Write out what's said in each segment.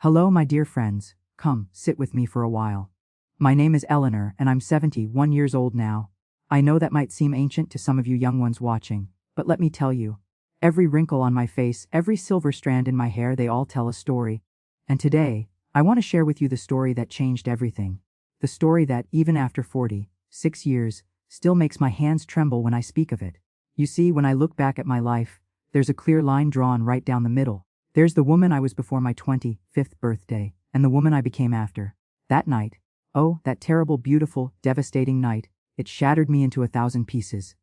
Hello, my dear friends. Come, sit with me for a while. My name is Eleanor, and I'm 71 years old now. I know that might seem ancient to some of you young ones watching, but let me tell you. Every wrinkle on my face, every silver strand in my hair, they all tell a story. And today, I want to share with you the story that changed everything. The story that, even after 46 years, still makes my hands tremble when I speak of it. You see, when I look back at my life, there's a clear line drawn right down the middle. There's the woman I was before my 25th birthday, and the woman I became after. That night, oh, that terrible, beautiful, devastating night, it shattered me into 1,000 pieces.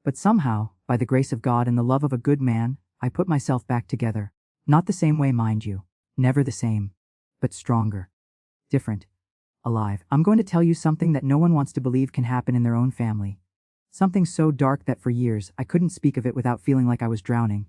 But somehow, by the grace of God and the love of a good man, I put myself back together. Not the same way, mind you. Never the same. But stronger. Different. Alive. I'm going to tell you something that no one wants to believe can happen in their own family. Something so dark that for years I couldn't speak of it without feeling like I was drowning.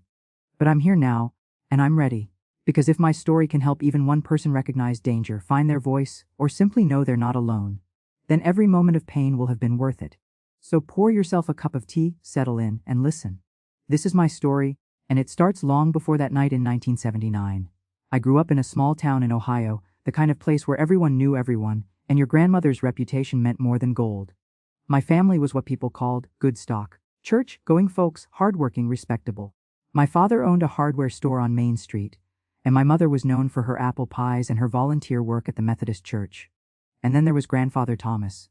But I'm here now, and I'm ready. Because if my story can help even one person recognize danger, find their voice, or simply know they're not alone, then every moment of pain will have been worth it. So pour yourself a cup of tea, settle in, and listen. This is my story, and it starts long before that night in 1979. I grew up in a small town in Ohio, the kind of place where everyone knew everyone, and your grandmother's reputation meant more than gold. My family was what people called good stock. Church-going folks, hardworking, respectable. My father owned a hardware store on Main Street, and my mother was known for her apple pies and her volunteer work at the Methodist Church. And then there was Grandfather Thomas.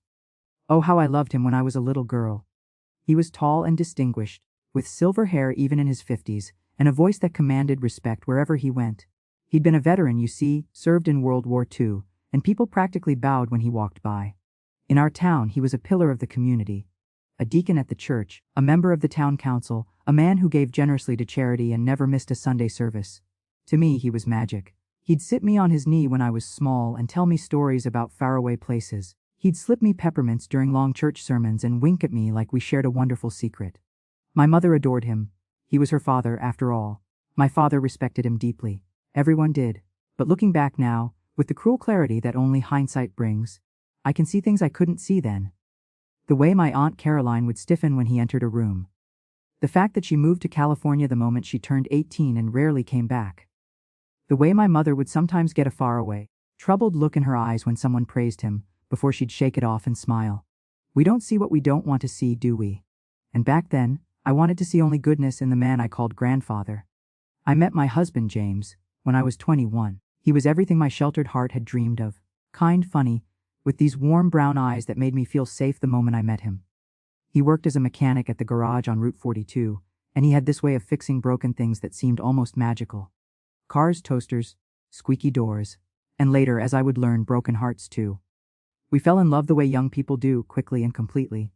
Oh, how I loved him when I was a little girl. He was tall and distinguished, with silver hair even in his 50s, and a voice that commanded respect wherever he went. He'd been a veteran, you see, served in World War II, and people practically bowed when he walked by. In our town, he was a pillar of the community, a deacon at the church, a member of the town council, a man who gave generously to charity and never missed a Sunday service. To me, he was magic. He'd sit me on his knee when I was small and tell me stories about faraway places. He'd slip me peppermints during long church sermons and wink at me like we shared a wonderful secret. My mother adored him. He was her father, after all. My father respected him deeply. Everyone did. But looking back now, with the cruel clarity that only hindsight brings, I can see things I couldn't see then. The way my Aunt Caroline would stiffen when he entered a room. The fact that she moved to California the moment she turned 18 and rarely came back. The way my mother would sometimes get a faraway, troubled look in her eyes when someone praised him, before she'd shake it off and smile. We don't see what we don't want to see, do we? And back then, I wanted to see only goodness in the man I called grandfather. I met my husband, James, when I was 21. He was everything my sheltered heart had dreamed of. Kind, funny, with these warm brown eyes that made me feel safe the moment I met him. He worked as a mechanic at the garage on Route 42, and he had this way of fixing broken things that seemed almost magical. Cars, toasters, squeaky doors, and later, as I would learn, broken hearts too. We fell in love the way young people do, quickly and completely.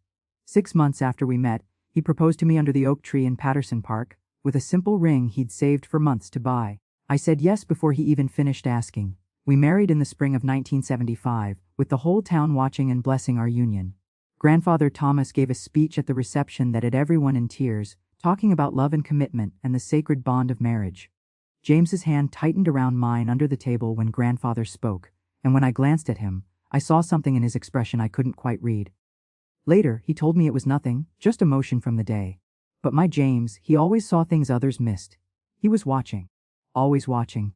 6 months after we met, he proposed to me under the oak tree in Patterson Park, with a simple ring he'd saved for months to buy. I said yes before he even finished asking. We married in the spring of 1975, with the whole town watching and blessing our union. Grandfather Thomas gave a speech at the reception that had everyone in tears, talking about love and commitment and the sacred bond of marriage. James's hand tightened around mine under the table when Grandfather spoke, and when I glanced at him, I saw something in his expression I couldn't quite read. Later, he told me it was nothing, just emotion from the day. But my James, he always saw things others missed. He was watching. Always watching.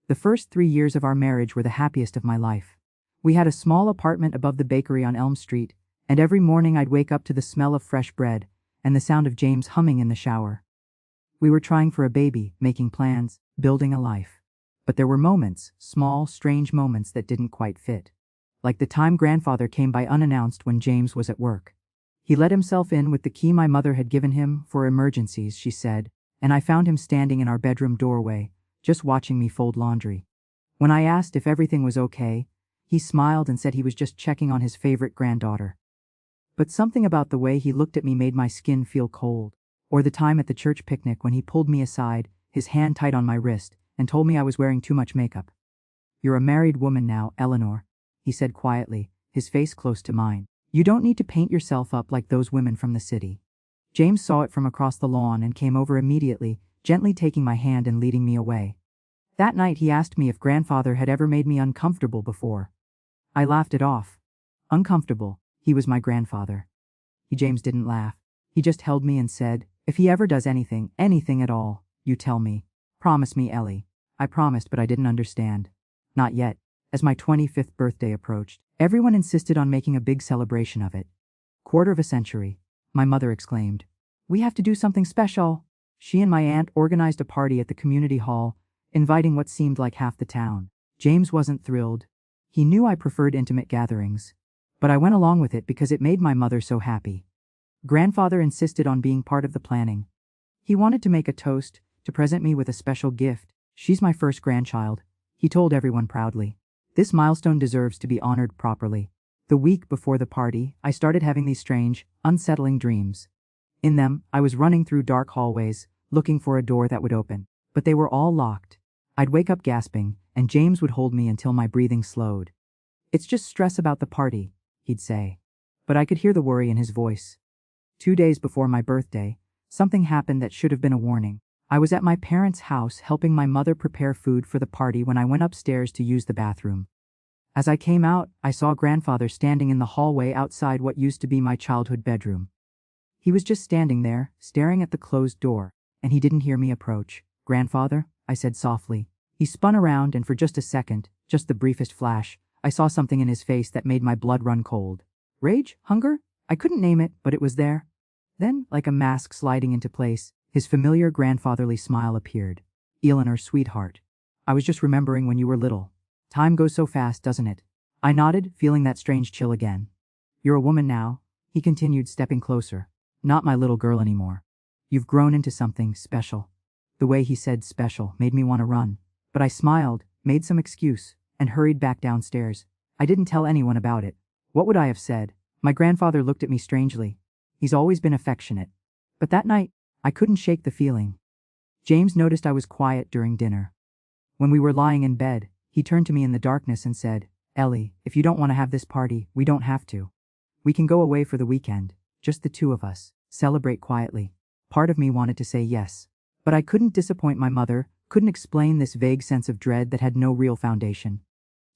The first 3 years of our marriage were the happiest of my life. We had a small apartment above the bakery on Elm Street, and every morning I'd wake up to the smell of fresh bread and the sound of James humming in the shower. We were trying for a baby, making plans, building a life. But there were moments, small, strange moments that didn't quite fit. Like the time Grandfather came by unannounced when James was at work. He let himself in with the key my mother had given him for emergencies, she said, and I found him standing in our bedroom doorway, just watching me fold laundry. When I asked if everything was okay, he smiled and said he was just checking on his favorite granddaughter. But something about the way he looked at me made my skin feel cold. Or the time at the church picnic when he pulled me aside, his hand tight on my wrist, and told me I was wearing too much makeup. "You're a married woman now, Eleanor," he said quietly, his face close to mine. "You don't need to paint yourself up like those women from the city." James saw it from across the lawn and came over immediately, gently taking my hand and leading me away. That night he asked me if Grandfather had ever made me uncomfortable before. I laughed it off. Uncomfortable. He was my grandfather. James didn't laugh. He just held me and said, "If he ever does anything at all, you tell me. Promise me, Ellie." I promised, but I didn't understand. Not yet. As my 25th birthday approached, everyone insisted on making a big celebration of it. Quarter of a century, my mother exclaimed. We have to do something special. She and my aunt organized a party at the community hall, inviting what seemed like half the town. James wasn't thrilled. He knew I preferred intimate gatherings. But I went along with it because it made my mother so happy. Grandfather insisted on being part of the planning. He wanted to make a toast, to present me with a special gift. She's my first grandchild, he told everyone proudly. This milestone deserves to be honored properly. The week before the party, I started having these strange, unsettling dreams. In them, I was running through dark hallways, looking for a door that would open. But they were all locked. I'd wake up gasping, and James would hold me until my breathing slowed. It's just stress about the party, he'd say. But I could hear the worry in his voice. 2 days before my birthday, something happened that should have been a warning. I was at my parents' house helping my mother prepare food for the party when I went upstairs to use the bathroom. As I came out, I saw Grandfather standing in the hallway outside what used to be my childhood bedroom. He was just standing there, staring at the closed door, and he didn't hear me approach. Grandfather, I said softly. He spun around and for just a second, just the briefest flash, I saw something in his face that made my blood run cold. Rage? Hunger? I couldn't name it, but it was there. Then, like a mask sliding into place, his familiar grandfatherly smile appeared. Eleanor, sweetheart. I was just remembering when you were little. Time goes so fast, doesn't it? I nodded, feeling that strange chill again. You're a woman now, he continued, stepping closer. Not my little girl anymore. You've grown into something special. The way he said special made me want to run. But I smiled, made some excuse, and hurried back downstairs. I didn't tell anyone about it. What would I have said? My grandfather looked at me strangely. He's always been affectionate. But that night, I couldn't shake the feeling. James noticed I was quiet during dinner. When we were lying in bed, he turned to me in the darkness and said, Ellie, if you don't want to have this party, we don't have to. We can go away for the weekend, just the two of us, celebrate quietly. Part of me wanted to say yes. But I couldn't disappoint my mother, couldn't explain this vague sense of dread that had no real foundation.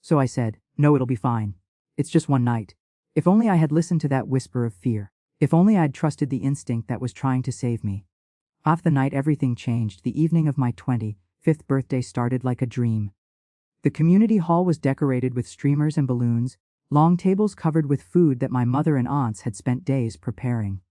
So I said, no, it'll be fine. It's just one night. If only I had listened to that whisper of fear. If only I'd trusted the instinct that was trying to save me. Off the night everything changed. The evening of my 25th birthday started like a dream. The community hall was decorated with streamers and balloons, long tables covered with food that my mother and aunts had spent days preparing.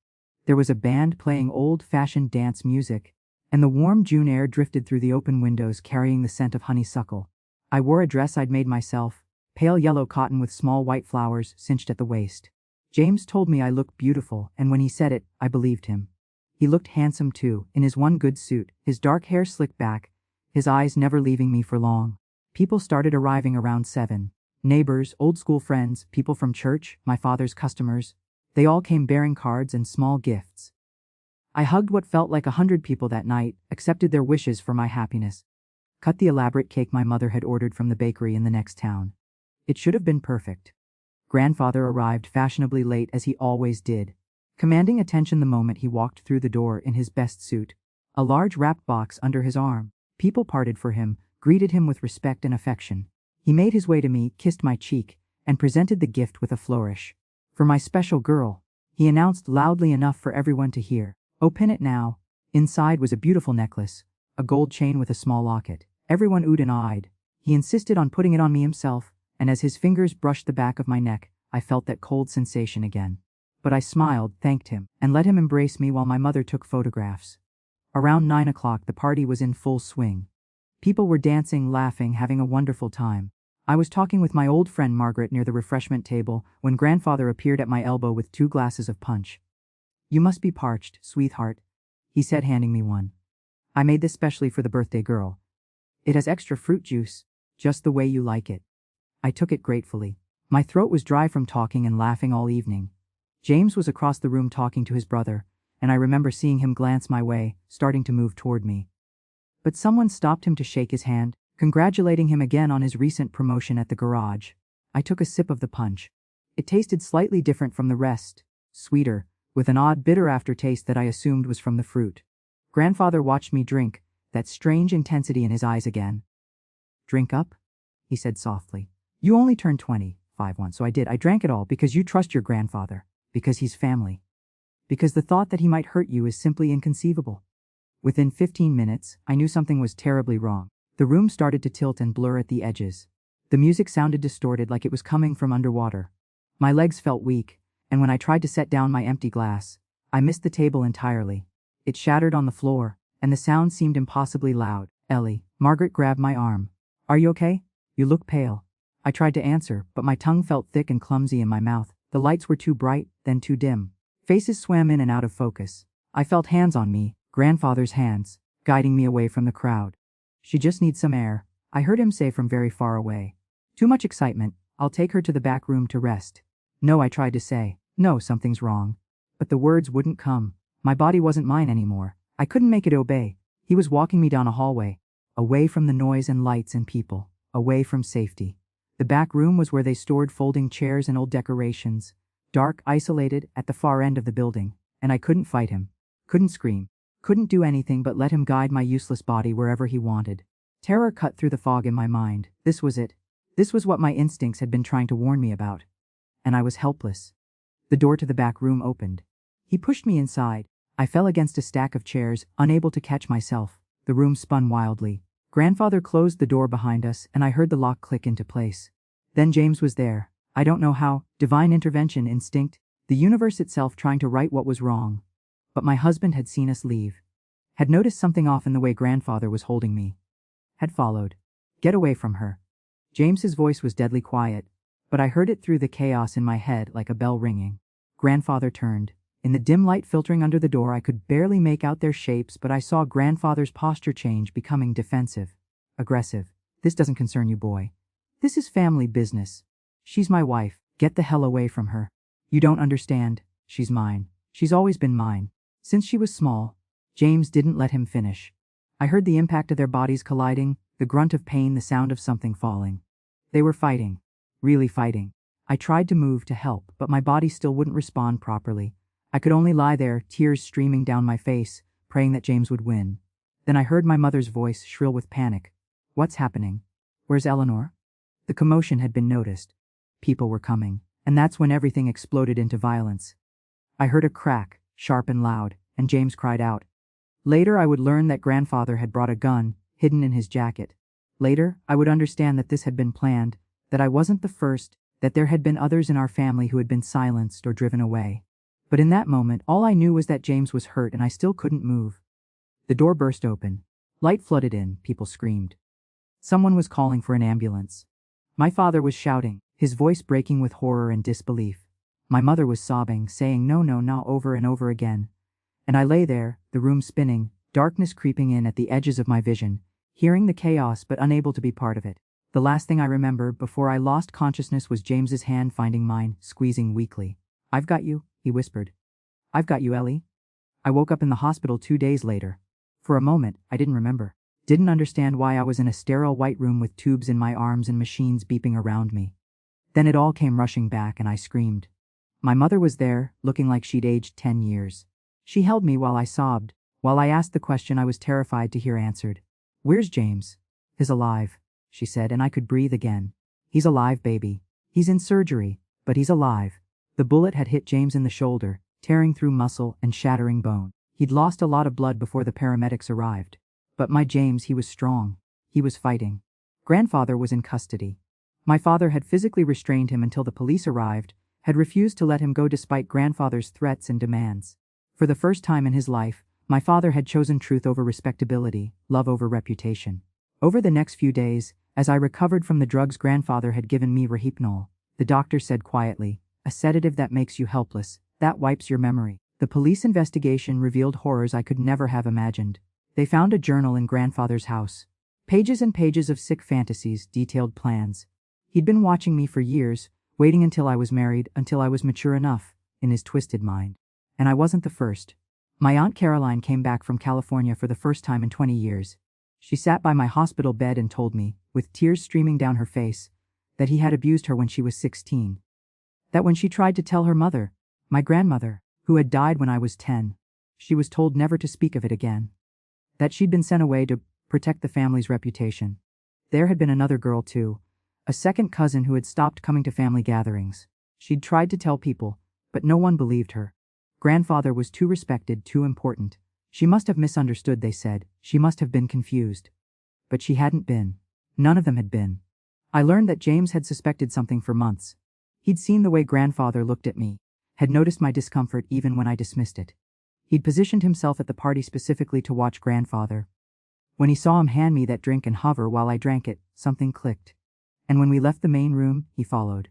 There was a band playing old-fashioned dance music, and the warm June air drifted through the open windows carrying the scent of honeysuckle. I wore a dress I'd made myself, pale yellow cotton with small white flowers cinched at the waist. James told me I looked beautiful, and when he said it, I believed him. He looked handsome too, in his one good suit, his dark hair slicked back, his eyes never leaving me for long. People started arriving around 7. Neighbors, old school friends, people from church, my father's customers. They all came bearing cards and small gifts. I hugged what felt like 100 people that night, accepted their wishes for my happiness. Cut the elaborate cake my mother had ordered from the bakery in the next town. It should have been perfect. Grandfather arrived fashionably late as he always did, commanding attention the moment he walked through the door in his best suit, a large wrapped box under his arm. People parted for him, greeted him with respect and affection. He made his way to me, kissed my cheek, and presented the gift with a flourish. For my special girl, he announced loudly enough for everyone to hear. Open it now. Inside was a beautiful necklace, a gold chain with a small locket. Everyone oohed and awed. He insisted on putting it on me himself, and as his fingers brushed the back of my neck, I felt that cold sensation again. But I smiled, thanked him, and let him embrace me while my mother took photographs. Around 9 o'clock the party was in full swing. People were dancing, laughing, having a wonderful time. I was talking with my old friend Margaret near the refreshment table when Grandfather appeared at my elbow with 2 glasses of punch. You must be parched, sweetheart, he said, handing me one. I made this specially for the birthday girl. It has extra fruit juice, just the way you like it. I took it gratefully. My throat was dry from talking and laughing all evening. James was across the room talking to his brother, and I remember seeing him glance my way, starting to move toward me. But someone stopped him to shake his hand, congratulating him again on his recent promotion at the garage. I took a sip of the punch. It tasted slightly different from the rest, sweeter, with an odd bitter aftertaste that I assumed was from the fruit. Grandfather watched me drink, that strange intensity in his eyes again. Drink up? He said softly. You only turned 25 once, so I did. I drank it all because you trust your grandfather, because he's family. Because the thought that he might hurt you is simply inconceivable. Within 15 minutes, I knew something was terribly wrong. The room started to tilt and blur at the edges. The music sounded distorted like it was coming from underwater. My legs felt weak, and when I tried to set down my empty glass, I missed the table entirely. It shattered on the floor, and the sound seemed impossibly loud. Ellie, Margaret grabbed my arm. Are you okay? You look pale. I tried to answer, but my tongue felt thick and clumsy in my mouth. The lights were too bright, then too dim. Faces swam in and out of focus. I felt hands on me, grandfather's hands, guiding me away from the crowd. She just needs some air, I heard him say from very far away. Too much excitement, I'll take her to the back room to rest. No, I tried to say. No, something's wrong. But the words wouldn't come. My body wasn't mine anymore. I couldn't make it obey. He was walking me down a hallway, away from the noise and lights and people, away from safety. The back room was where they stored folding chairs and old decorations, dark, isolated, at the far end of the building, and I couldn't fight him, couldn't scream, couldn't do anything but let him guide my useless body wherever he wanted. Terror cut through the fog in my mind. This was it. This was what my instincts had been trying to warn me about. And I was helpless. The door to the back room opened. He pushed me inside. I fell against a stack of chairs, unable to catch myself. The room spun wildly. Grandfather closed the door behind us, and I heard the lock click into place. Then James was there. I don't know how, divine intervention, instinct, the universe itself trying to right what was wrong. But my husband had seen us leave. Had noticed something off in the way grandfather was holding me. Had followed. Get away from her. James's voice was deadly quiet, but I heard it through the chaos in my head like a bell ringing. Grandfather turned. In the dim light filtering under the door I could barely make out their shapes, but I saw grandfather's posture change, becoming defensive. Aggressive. This doesn't concern you, boy. This is family business. She's my wife. Get the hell away from her. You don't understand. She's mine. She's always been mine. Since she was small. James didn't let him finish. I heard the impact of their bodies colliding, the grunt of pain, the sound of something falling. They were fighting. Really fighting. I tried to move to help, but my body still wouldn't respond properly. I could only lie there, tears streaming down my face, praying that James would win. Then I heard my mother's voice, shrill with panic. What's happening? Where's Eleanor? The commotion had been noticed. People were coming, and that's when everything exploded into violence. I heard a crack, sharp and loud, and James cried out. Later I would learn that grandfather had brought a gun, hidden in his jacket. Later, I would understand that this had been planned, that I wasn't the first, that there had been others in our family who had been silenced or driven away. But in that moment, all I knew was that James was hurt and I still couldn't move. The door burst open. Light flooded in, people screamed. Someone was calling for an ambulance. My father was shouting, his voice breaking with horror and disbelief. My mother was sobbing, saying no, no, no over and over again. And I lay there, the room spinning, darkness creeping in at the edges of my vision, hearing the chaos but unable to be part of it. The last thing I remember before I lost consciousness was James's hand finding mine, squeezing weakly. I've got you, he whispered. I've got you, Ellie. I woke up in the hospital 2 days later. For a moment, I didn't remember. Didn't understand why I was in a sterile white room with tubes in my arms and machines beeping around me. Then it all came rushing back and I screamed. My mother was there, looking like she'd aged 10 years. She held me while I sobbed, while I asked the question I was terrified to hear answered. Where's James? He's alive, she said, and I could breathe again. He's alive, baby. He's in surgery, but he's alive. The bullet had hit James in the shoulder, tearing through muscle and shattering bone. He'd lost a lot of blood before the paramedics arrived. But my James, he was strong. He was fighting. Grandfather was in custody. My father had physically restrained him until the police arrived, had refused to let him go despite grandfather's threats and demands. For the first time in his life, my father had chosen truth over respectability, love over reputation. Over the next few days, as I recovered from the drugs grandfather had given me, Rohypnol, the doctor said quietly, a sedative that makes you helpless, that wipes your memory. The police investigation revealed horrors I could never have imagined. They found a journal in grandfather's house. Pages and pages of sick fantasies, detailed plans. He'd been watching me for years, waiting until I was married, until I was mature enough, in his twisted mind. And I wasn't the first. My Aunt Caroline came back from California for the first time in 20 years. She sat by my hospital bed and told me, with tears streaming down her face, that he had abused her when she was 16. That when she tried to tell her mother, my grandmother, who had died when I was 10, she was told never to speak of it again. That she'd been sent away to protect the family's reputation. There had been another girl too, a second cousin who had stopped coming to family gatherings. She'd tried to tell people, but no one believed her. Grandfather was too respected, too important. She must have misunderstood, they said. She must have been confused. But she hadn't been. None of them had been. I learned that James had suspected something for months. He'd seen the way grandfather looked at me, had noticed my discomfort even when I dismissed it. He'd positioned himself at the party specifically to watch grandfather. When he saw him hand me that drink and hover while I drank it, something clicked. And when we left the main room, he followed.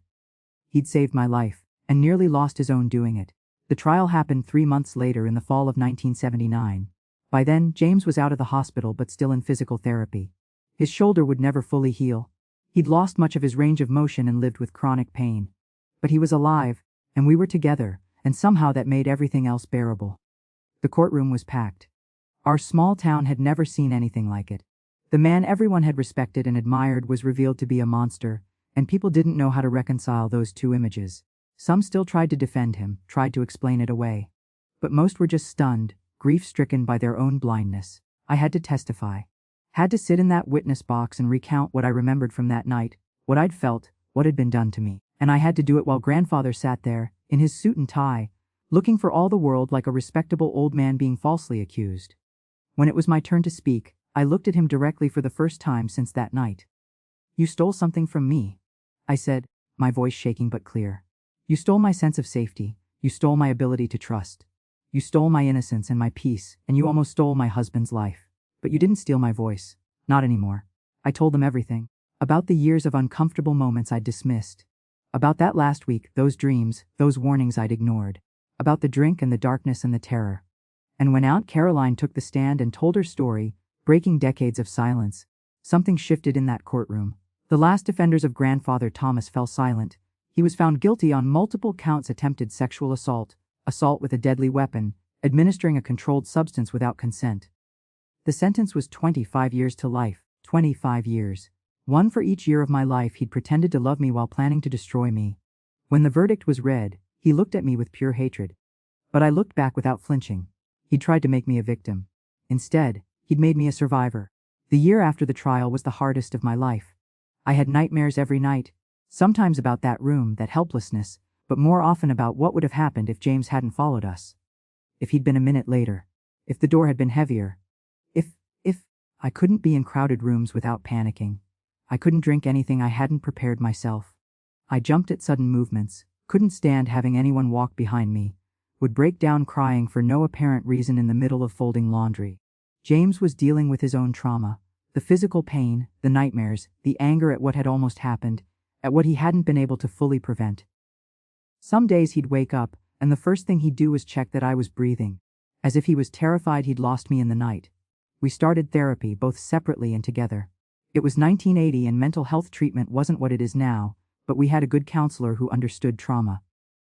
He'd saved my life, and nearly lost his own doing it. The trial happened 3 months later in the fall of 1979. By then, James was out of the hospital but still in physical therapy. His shoulder would never fully heal. He'd lost much of his range of motion and lived with chronic pain. But he was alive, and we were together, and somehow that made everything else bearable. The courtroom was packed. Our small town had never seen anything like it. The man everyone had respected and admired was revealed to be a monster, and people didn't know how to reconcile those two images. Some still tried to defend him, tried to explain it away. But most were just stunned, grief-stricken by their own blindness. I had to testify. Had to sit in that witness box and recount what I remembered from that night, what I'd felt, what had been done to me. And I had to do it while grandfather sat there, in his suit and tie, looking for all the world like a respectable old man being falsely accused. When it was my turn to speak, I looked at him directly for the first time since that night. "You stole something from me," I said, my voice shaking but clear. "You stole my sense of safety, you stole my ability to trust. You stole my innocence and my peace, and you almost stole my husband's life. But you didn't steal my voice. Not anymore." I told them everything. About the years of uncomfortable moments I'd dismissed. About that last week, those dreams, those warnings I'd ignored. About the drink and the darkness and the terror. And when Aunt Caroline took the stand and told her story, breaking decades of silence, something shifted in that courtroom. The last defenders of grandfather Thomas fell silent. He was found guilty on multiple counts: attempted sexual assault, assault with a deadly weapon, administering a controlled substance without consent. The sentence was 25 years to life, 25 years. One for each year of my life he'd pretended to love me while planning to destroy me. When the verdict was read, he looked at me with pure hatred. But I looked back without flinching. He'd tried to make me a victim. Instead, he'd made me a survivor. The year after the trial was the hardest of my life. I had nightmares every night, sometimes about that room, that helplessness, but more often about what would have happened if James hadn't followed us. If he'd been a minute later. If the door had been heavier. If I couldn't be in crowded rooms without panicking. I couldn't drink anything I hadn't prepared myself. I jumped at sudden movements, couldn't stand having anyone walk behind me, would break down crying for no apparent reason in the middle of folding laundry. James was dealing with his own trauma, the physical pain, the nightmares, the anger at what had almost happened, at what he hadn't been able to fully prevent. Some days he'd wake up, and the first thing he'd do was check that I was breathing, as if he was terrified he'd lost me in the night. We started therapy, both separately and together. It was 1980 and mental health treatment wasn't what it is now, but we had a good counselor who understood trauma.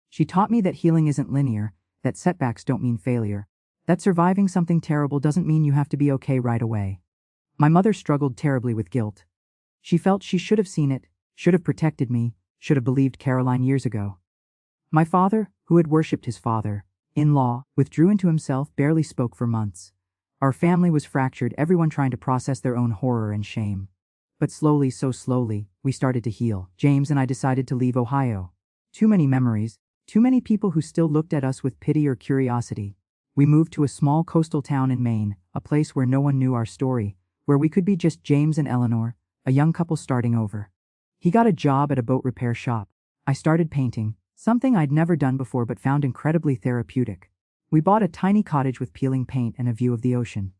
She taught me that healing isn't linear, that setbacks don't mean failure, that surviving something terrible doesn't mean you have to be okay right away. My mother struggled terribly with guilt. She felt she should have seen it, should have protected me, should have believed Caroline years ago. My father, who had worshipped his father-in-law, withdrew into himself, barely spoke for months. Our family was fractured, everyone trying to process their own horror and shame. But slowly, so slowly, we started to heal. James and I decided to leave Ohio. Too many memories, too many people who still looked at us with pity or curiosity. We moved to a small coastal town in Maine, a place where no one knew our story, where we could be just James and Eleanor, a young couple starting over. He got a job at a boat repair shop. I started painting, something I'd never done before but found incredibly therapeutic. We bought a tiny cottage with peeling paint and a view of the ocean.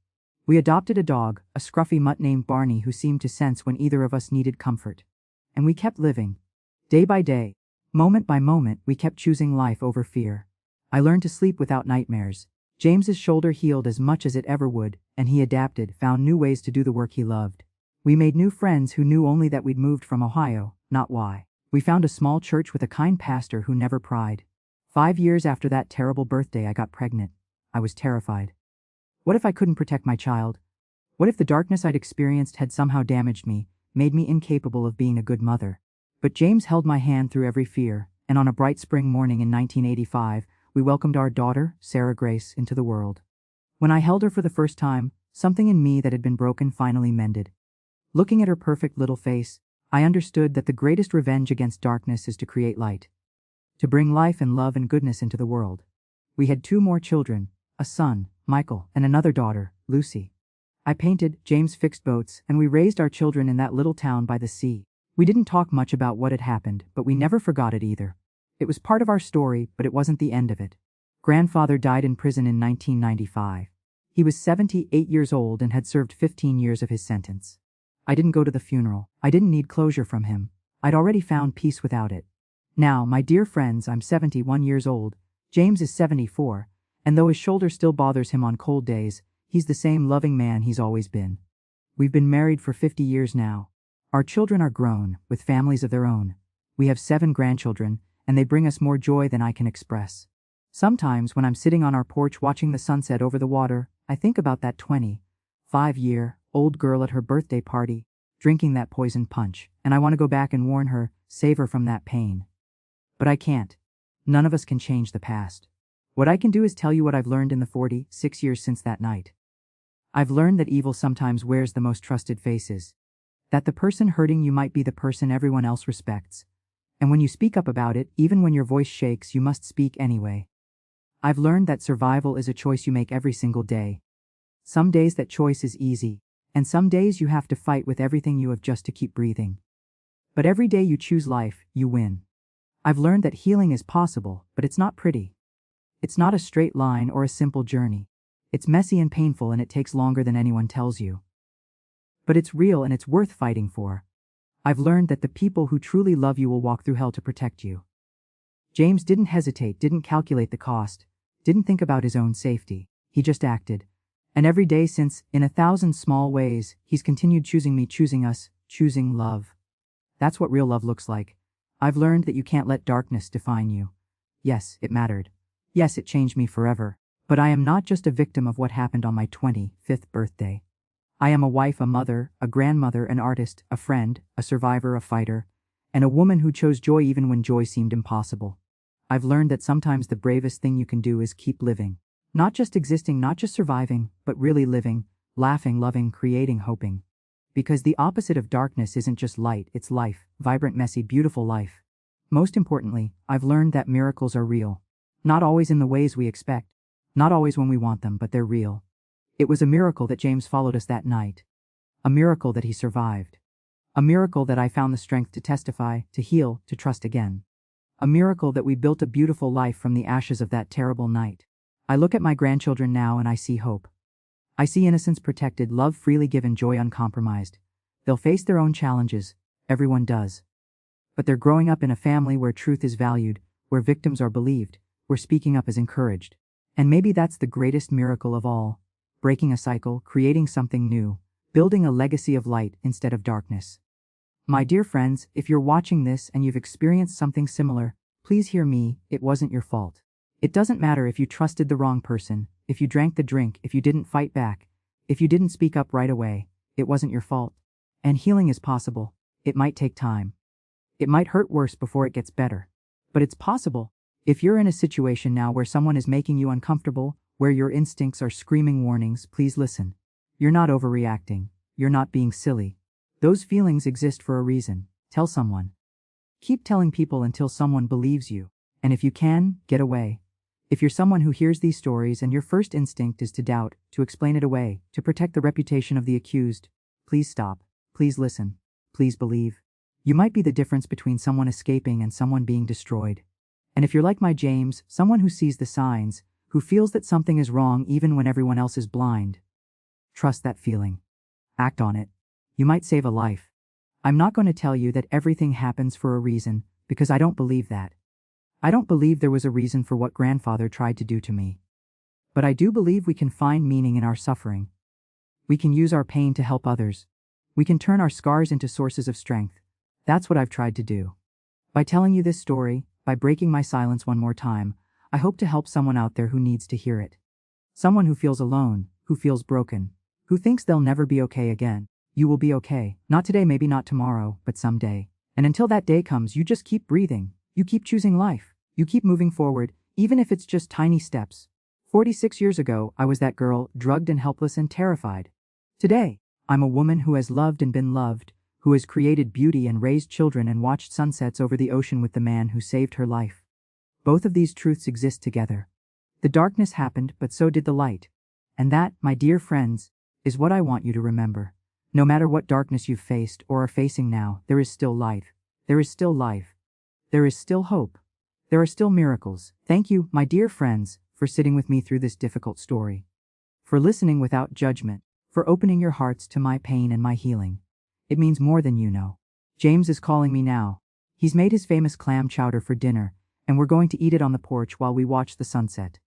We adopted a dog, a scruffy mutt named Barney who seemed to sense when either of us needed comfort. And we kept living. Day by day, moment by moment, we kept choosing life over fear. I learned to sleep without nightmares. James's shoulder healed as much as it ever would, and he adapted, found new ways to do the work he loved. We made new friends who knew only that we'd moved from Ohio, not why. We found a small church with a kind pastor who never pried. 5 years after that terrible birthday, I got pregnant. I was terrified. What if I couldn't protect my child? What if the darkness I'd experienced had somehow damaged me, made me incapable of being a good mother? But James held my hand through every fear, and on a bright spring morning in 1985, we welcomed our daughter, Sarah Grace, into the world. When I held her for the first time, something in me that had been broken finally mended. Looking at her perfect little face, I understood that the greatest revenge against darkness is to create light. To bring life and love and goodness into the world. We had 2 more children, a son, Michael, and another daughter, Lucy. I painted, James fixed boats, and we raised our children in that little town by the sea. We didn't talk much about what had happened, but we never forgot it either. It was part of our story, but it wasn't the end of it. Grandfather died in prison in 1995. He was 78 years old and had served 15 years of his sentence. I didn't go to the funeral. I didn't need closure from him. I'd already found peace without it. Now, my dear friends, I'm 71 years old. James is 74, and though his shoulder still bothers him on cold days, he's the same loving man he's always been. We've been married for 50 years now. Our children are grown, with families of their own. We have 7 grandchildren, and they bring us more joy than I can express. Sometimes when I'm sitting on our porch watching the sunset over the water, I think about that 25-year-old girl at her birthday party, drinking that poison punch, and I want to go back and warn her, save her from that pain. But I can't. None of us can change the past. What I can do is tell you what I've learned in the 46 years since that night. I've learned that evil sometimes wears the most trusted faces. That the person hurting you might be the person everyone else respects. And when you speak up about it, even when your voice shakes, you must speak anyway. I've learned that survival is a choice you make every single day. Some days that choice is easy, and some days you have to fight with everything you have just to keep breathing. But every day you choose life, you win. I've learned that healing is possible, but it's not pretty. It's not a straight line or a simple journey. It's messy and painful, and it takes longer than anyone tells you. But it's real and it's worth fighting for. I've learned that the people who truly love you will walk through hell to protect you. James didn't hesitate, didn't calculate the cost, didn't think about his own safety. He just acted. And every day since, in 1,000 small ways, he's continued choosing me, choosing us, choosing love. That's what real love looks like. I've learned that you can't let darkness define you. Yes, it mattered. Yes, it changed me forever. But I am not just a victim of what happened on my 25th birthday. I am a wife, a mother, a grandmother, an artist, a friend, a survivor, a fighter, and a woman who chose joy even when joy seemed impossible. I've learned that sometimes the bravest thing you can do is keep living. Not just existing, not just surviving, but really living, laughing, loving, creating, hoping. Because the opposite of darkness isn't just light, it's life, vibrant, messy, beautiful life. Most importantly, I've learned that miracles are real. Not always in the ways we expect. Not always when we want them, but they're real. It was a miracle that James followed us that night. A miracle that he survived. A miracle that I found the strength to testify, to heal, to trust again. A miracle that we built a beautiful life from the ashes of that terrible night. I look at my grandchildren now and I see hope. I see innocence protected, love freely given, joy uncompromised. They'll face their own challenges. Everyone does. But they're growing up in a family where truth is valued, where victims are believed, where speaking up is encouraged. And maybe that's the greatest miracle of all. Breaking a cycle, creating something new, building a legacy of light instead of darkness. My dear friends, if you're watching this and you've experienced something similar, please hear me, it wasn't your fault. It doesn't matter if you trusted the wrong person, if you drank the drink, if you didn't fight back, if you didn't speak up right away, it wasn't your fault. And healing is possible. It might take time. It might hurt worse before it gets better. But it's possible. If you're in a situation now where someone is making you uncomfortable, where your instincts are screaming warnings, please listen. You're not overreacting. You're not being silly. Those feelings exist for a reason. Tell someone. Keep telling people until someone believes you. And if you can, get away. If you're someone who hears these stories and your first instinct is to doubt, to explain it away, to protect the reputation of the accused, please stop. Please listen. Please believe. You might be the difference between someone escaping and someone being destroyed. And if you're like my James, someone who sees the signs, who feels that something is wrong even when everyone else is blind, trust that feeling. Act on it. You might save a life. I'm not going to tell you that everything happens for a reason, because I don't believe that. I don't believe there was a reason for what grandfather tried to do to me. But I do believe we can find meaning in our suffering. We can use our pain to help others. We can turn our scars into sources of strength. That's what I've tried to do. By telling you this story, by breaking my silence one more time, I hope to help someone out there who needs to hear it. Someone who feels alone, who feels broken, who thinks they'll never be okay again. You will be okay. Not today, maybe not tomorrow, but someday. And until that day comes, you just keep breathing. You keep choosing life. You keep moving forward, even if it's just tiny steps. 46 years ago, I was that girl, drugged and helpless and terrified. Today, I'm a woman who has loved and been loved, who has created beauty and raised children and watched sunsets over the ocean with the man who saved her life. Both of these truths exist together. The darkness happened, but so did the light. And that, my dear friends, is what I want you to remember. No matter what darkness you've faced or are facing now, there is still light. There is still life. There is still hope. There are still miracles. Thank you, my dear friends, for sitting with me through this difficult story. For listening without judgment. For opening your hearts to my pain and my healing. It means more than you know. James is calling me now. He's made his famous clam chowder for dinner, and we're going to eat it on the porch while we watch the sunset.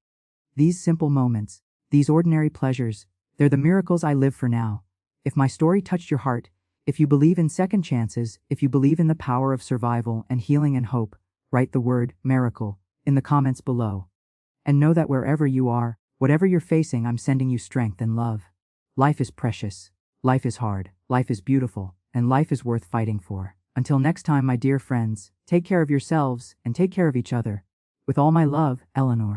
These simple moments, these ordinary pleasures, they're the miracles I live for now. If my story touched your heart, if you believe in second chances, if you believe in the power of survival and healing and hope, write the word miracle in the comments below. And know that wherever you are, whatever you're facing, I'm sending you strength and love. Life is precious. Life is hard. Life is beautiful. And life is worth fighting for. Until next time, my dear friends, take care of yourselves and take care of each other. With all my love, Eleanor.